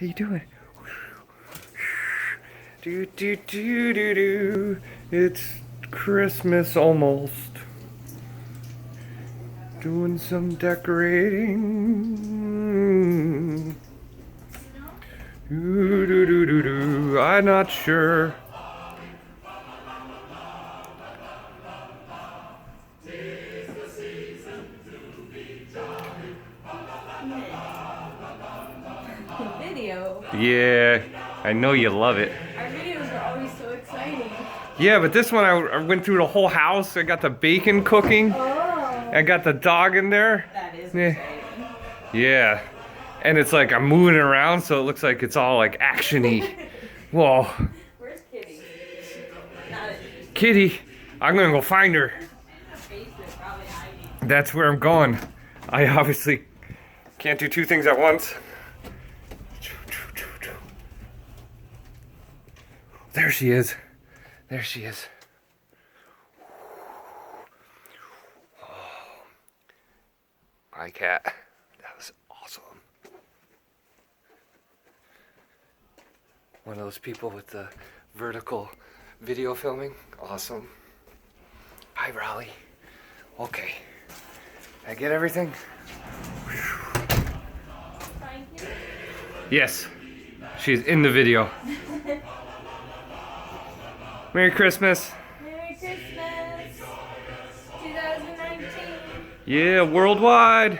How you doing? Do do do do do. It's Christmas almost. Doing some decorating. Do do do do do. I'm not sure. Video. Yeah, I know you love it. Our videos are always so exciting. Yeah, but this one I went through the whole house. I got the bacon cooking. Oh. I got the dog in there. That is Yeah. exciting. Yeah. And it's like I'm moving it around so it looks like it's all like action-y. Whoa. Where's Kitty? Not at Kitty, I'm gonna go find her. basement, probably hiding. That's where I'm going. I obviously can't do two things at once. There she is. There she is. Hi, cat. That was awesome. One of those people with the vertical video filming. Awesome. Hi, Raleigh. Okay. I get everything? Find Kitty? Yes. She's in the video. Merry Christmas. Merry Christmas. 2019. Yeah, worldwide.